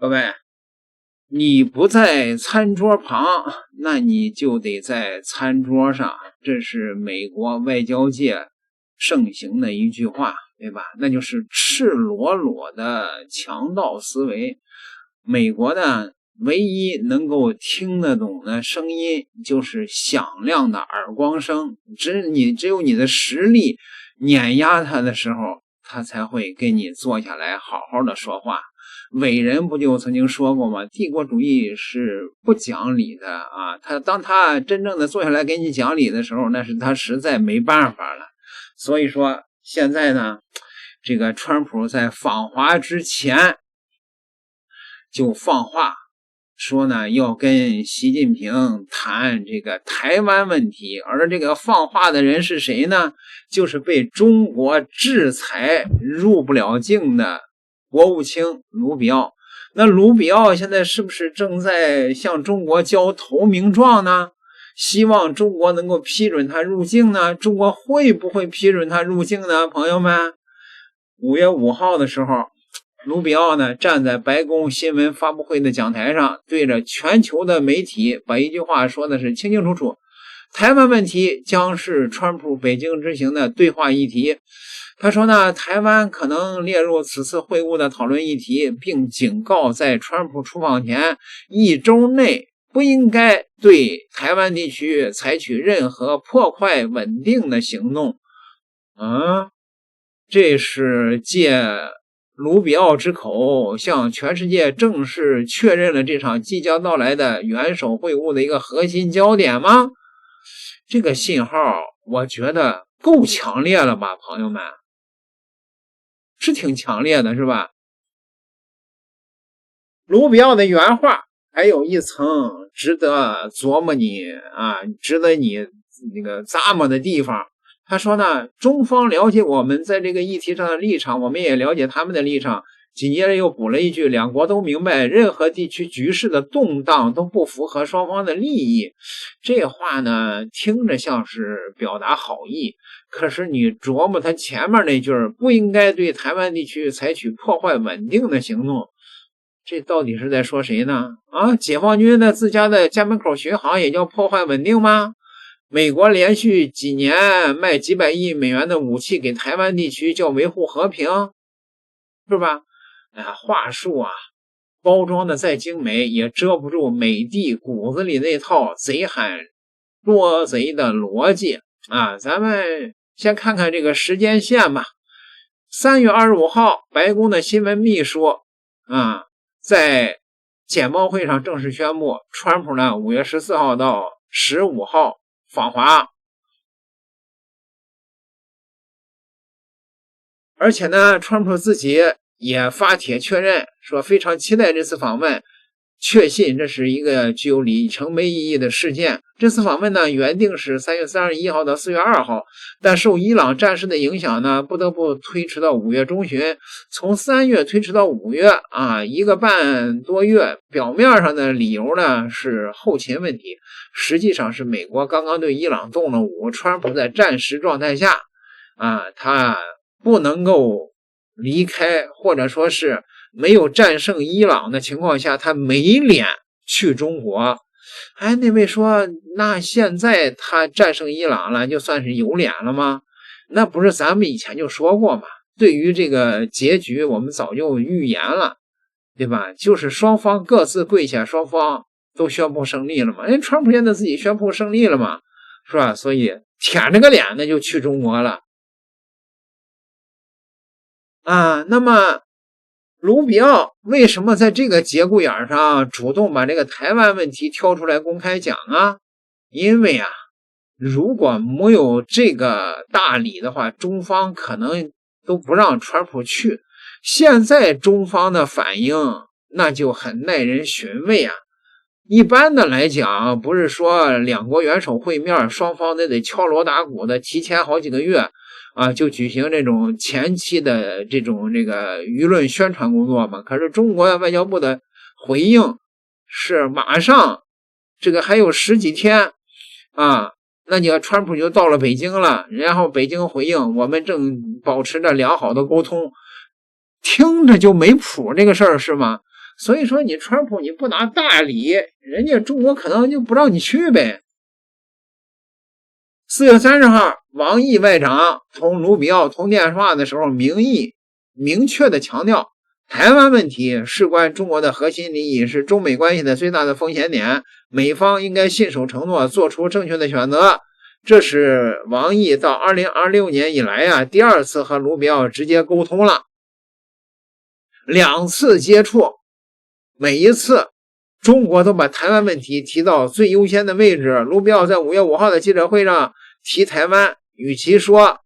各位，你不在餐桌旁，那你就得在餐桌上，这是美国外交界盛行的一句话，对吧？那就是赤裸裸的强盗思維。美国呢，唯一能夠聽得懂的聲音就是響亮的耳光聲，只有你的實力碾壓他的時候，他才會跟你坐下來好好的說話。偉人不就曾經說過嗎？帝國主義是不講理的啊！當他真正的坐下來給你講理的時候，那是他實在沒辦法了。所以說現在呢，這個川普在訪華之前就放話說呢，要跟習近平談這個台灣問題，而這個放話的人是誰呢？就是被中國制裁入不了境的國務卿盧比奧。那盧比奧現在是不是正在向中國交投名狀呢？希望中國能夠批准他入境呢？中国會不會批准他入境呢？朋友們，5月5號的時候，盧比奧呢站在白宮新聞發布會的講台上，對着全球的媒體把一句話說的是清清楚楚，台灣問題將是川普北京之行的對話議題。他說呢，台灣可能列入此次會晤的討論議題，並警告在川普出訪前1周內不應該對台灣地區採取任何破壞穩定的行動。這是借盧比奧之口向全世界正式確認了這場即將到來的元首會晤的一個核心焦點嗎？這個信號我覺得夠強烈了吧，朋友們，是挺強烈的，是吧？盧比奧的原話還有一層值得琢磨值得你那個咂摸的地方。他說呢，中方了解我們在這個議題上的立場，我們也了解他們的立場。緊接着又補了一句，兩國都明白任何地區局勢的動盪都不符合雙方的利益。這話呢，聽着像是表達好意，可是你琢磨他前面那句不應該對台灣地區採取破壞穩定的行動，這到底是在說誰呢？解放軍的自家的家門口巡航也叫破壞穩定嗎？美國連續幾年賣幾百億美元的武器給台灣地區叫維護和平，是吧？話術包裝的再精美，也遮不住美帝骨子裡那套賊喊捉賊的邏輯咱們先看看這個時間線吧。3月25號，白宮的新聞秘書在簡報會上正式宣布，川普呢5月14號到15號訪華，而且呢，川普自己也發帖確認說非常期待這次訪問，確信這是一個具有里程碑意義的事件。這次訪問呢，原定是3月31號到4月2號，但受伊朗戰事的影響呢，不得不推遲到5月中旬。從3月推遲到5月1個半多月，表面上的理由呢是後勤問題，實際上是美國剛剛對伊朗動了武，川普在戰時狀態下他不能夠離開，或者說是沒有戰勝伊朗的情況下，他沒臉去中國。那位說，那現在他戰勝伊朗了，就算是有臉了嗎？那不是咱們以前就說過嗎？對於這個結局，我們早就預言了，對吧？就是雙方各自跪下，雙方都宣布勝利了嘛。川普現在自己宣布勝利了嘛，是吧？所以舔着個臉的就去中國了。那麼盧比奧為什麼在這個節骨眼上主動把這個台灣問題挑出來公開講啊？因為如果沒有這個大禮的話，中方可能都不讓川普去。現在中方的反應那就很耐人尋味一般的來講，不是說兩國元首會面，雙方得敲鑼打鼓的提前好幾個月就舉行這種前期的这个輿論宣傳工作嘛。可是中國外交部的回應是馬上，這個還有10幾天那你看川普就到了北京了，然後北京回應我們正保持着良好的溝通，聽着就沒譜這個事兒是嗎？所以說你川普你不拿大礼，人家中国可能就不讓你去唄。4月30号，王毅外长同卢比奧通電話的時候，明確的強調，台灣問題事關中國的核心利益，是中美關係的最大的風險點，美方應該信守承諾，做出正確的選擇。這是王毅到2026年以來第2次和盧比奧直接溝通了，2次接觸，每一次中國都把台灣問題提到最優先的位置。盧比奧在5月5號的記者會上提台灣，與其說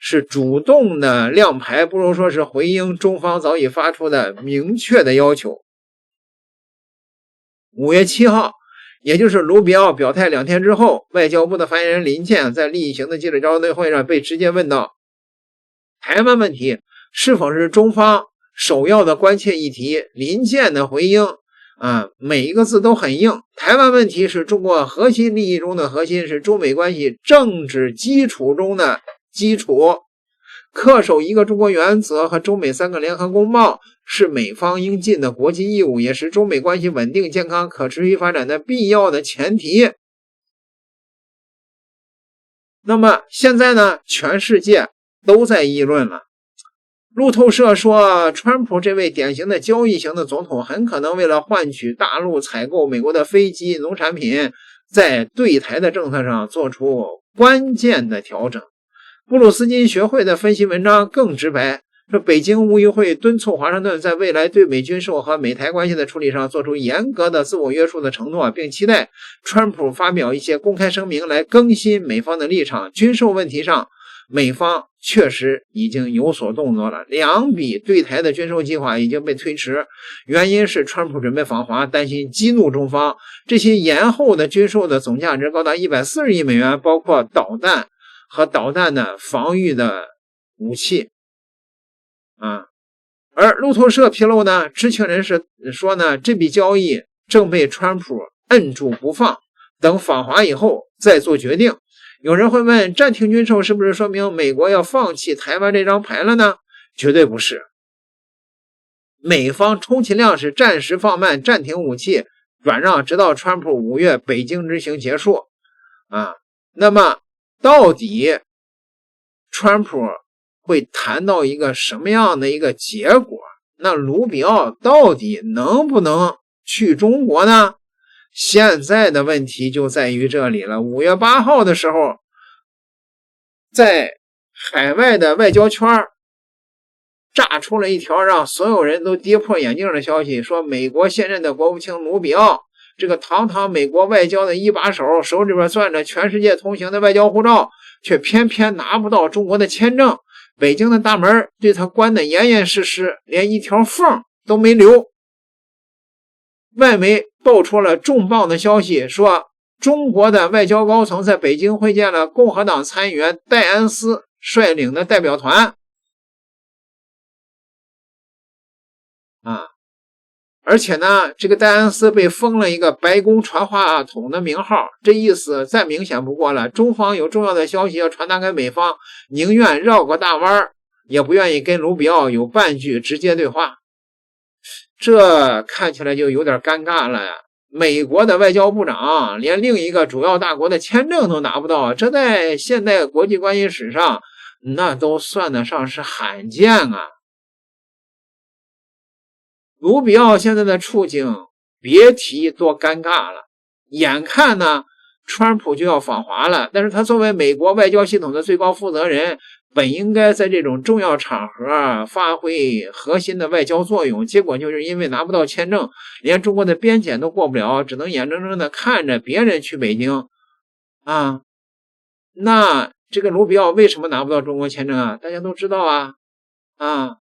是主動的亮牌，不如說是回應中方早已發出的明確的要求。5月7號，也就是盧比奧表態2天之後，外交部的發言人林健在例行的記者招待會上被直接問到，台灣問題是否是中方首要的關切議題。林健的回應每一個字都很硬，台湾問題是中國核心利益中的核心，是中美關係政治基礎中的基礎，恪守一個中國原則和中美3個聯合公報是美方應盡的國際義務，也是中美關係穩定、健康、可持續發展的必要的前提。那麼現在呢，全世界都在議論了。路透社說，川普這位典型的交易型的總統，很可能為了換取大陸採購美国的飛機、農產品，在對台的政策上做出關鍵的調整。布魯斯金學會的分析文章更直白，說北京務議會敦促華盛頓在未來對美軍售和美台關係的處理上做出嚴格的自我約束的承諾，並期待川普發表一些公開聲明來更新美方的立場。軍售問題上，美方確實已經有所動作了，2筆對台的軍售計劃已經被推遲，原因是川普準備訪華，擔心激怒中方。這些延後的軍售的總價值高達140億美元，包括導彈和導彈的防禦的武器。而路透社披露呢，知情人士說呢，這筆交易正被川普摁住不放，等訪華以後再做決定。有人會問，暫停軍售是不是說明美國要放棄台灣這張牌了呢？絕對不是。美方充其量是暫時放慢，暫停武器轉讓，直到川普5月北京之行結束。那麼到底川普會談到一個什麼樣的一個結果？那盧比奧到底能不能去中國呢？現在的問題就在於這裡了。5月8號的時候，在海外的外交圈炸出了一條讓所有人都跌破眼鏡的消息，說美國现任的國務卿盧比奧，這個堂堂美國外交的一把手，手裡邊攥着全世界通行的外交護照，卻偏偏拿不到中國的簽證。北京的大門對他關得嚴嚴實實，連一條縫都沒留。外媒爆出了重磅的消息，說中國的外交高層在北京會見了共和黨參議員戴安斯率領的代表團。而且呢，這個戴安斯被封了一個白宮傳話筒的名號，這意思再明顯不過了。中方有重要的消息要傳達給美方，寧願繞個大彎，也不願意跟盧比奧有半句直接對話。這看起來就有點尷尬了呀。美國的外交部長連另一個主要大國的簽證都拿不到，這在現代國際關係史上那都算得上是罕見啊。盧比奧現在的處境別提多尷尬了。眼看呢川普就要訪華了，但是他作為美國外交系統的最高負責人，本應該在這種重要場合發揮核心的外交作用，結果就是因為拿不到簽證，連中國的邊檢都過不了，只能眼睜睜的看着別人去北京那這個盧比奧為什麼拿不到中國簽證啊？大家都知道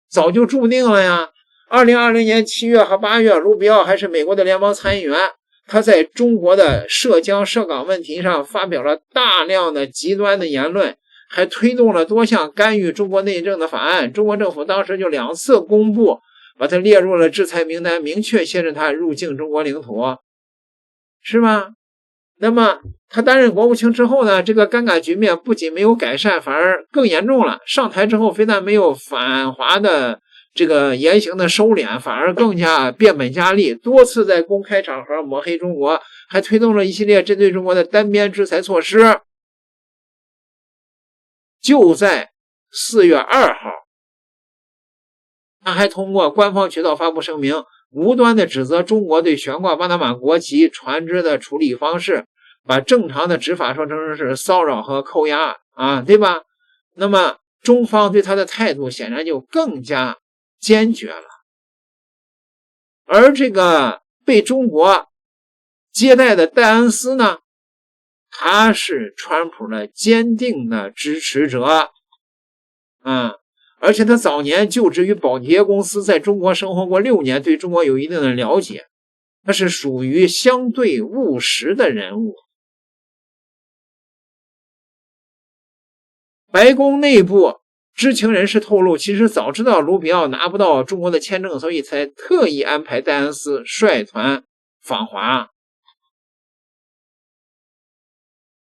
早就注定了呀。2020年7月和8月，盧比奧還是美國的聯邦參議員，他在中國的涉疆涉港問題上發表了大量的極端的言論，還推動了多項干預中國內政的法案。中國政府當時就2次公布，把他列入了制裁名單，明確限制他入境中国領土，是嗎？那麼他擔任國務卿之后呢，這個尷尬局面不僅沒有改善，反而更嚴重了。上台之後非但沒有反華的這個言行的收斂，反而更加變本加厲，多次在公開場合抹黑中國，還推動了一系列針對中國的單邊制裁措施。就在4月2號，他還通過官方渠道發布声明，無端的指責中國对懸掛巴拿馬國旗船只的處理方式，把正常的執法说成是騷擾和扣押啊，对吧？那麼中方對他的態度顯然就更加堅決了。而這個被中國接待的戴恩斯呢，他是川普的坚定的支持者而且他早年就職於宝洁公司，在中国生活过6年，对中国有一定的了解，他是屬於相对務實的人物。白宮內部知情人士透露，其實早知道盧比奧拿不到中國的簽證，所以才特意安排戴恩斯率團訪華。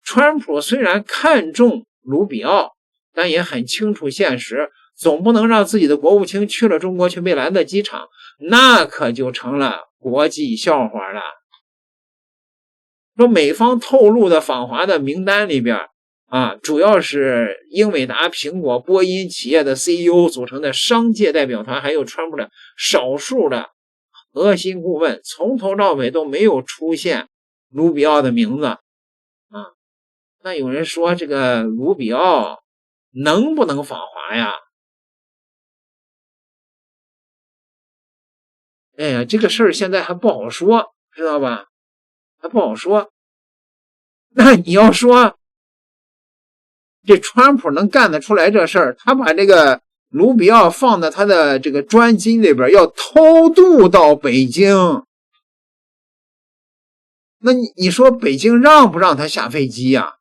川普雖然看重盧比奧，但也很清楚現實，總不能讓自己的國務卿去了中国却被拦在機場，那可就成了國際笑話了。說美方透露的访华的名单裡邊主要是英偉達、蘋果、波音企業的 CEO 組成的商界代表团，還有川普的少數的核心顧問，從頭到尾都沒有出現盧比奧的名字那有人說這個盧比奧能不能訪華呀？哎呀，這個事兒現在還不好說，知道吧？還不好說。那你要說這川普能幹得出來這事兒，他把這個盧比奧放在他的這個專機裡邊，要偷渡到北京，那你說北京讓不讓他下飛機呀？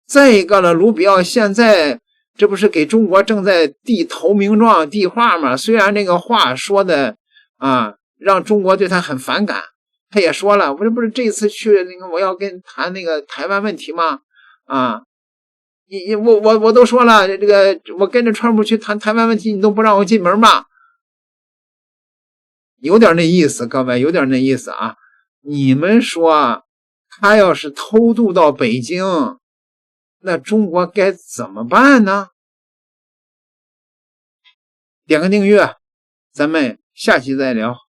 再一個了，盧比奧現在這不是給中国正在遞投名狀遞話嗎？虽然那個話說的讓中國對他很反感，他也說了，我这不是這次去那個我要跟談那個台灣問題嗎？我都說了，這個我跟着川普去談台灣問題，你都不讓我進門吧？有點那意思，各位，有點那意思啊！你們說他要是偷渡到北京，那中国該怎麼辦呢？點個訂閱，咱們下期再聊。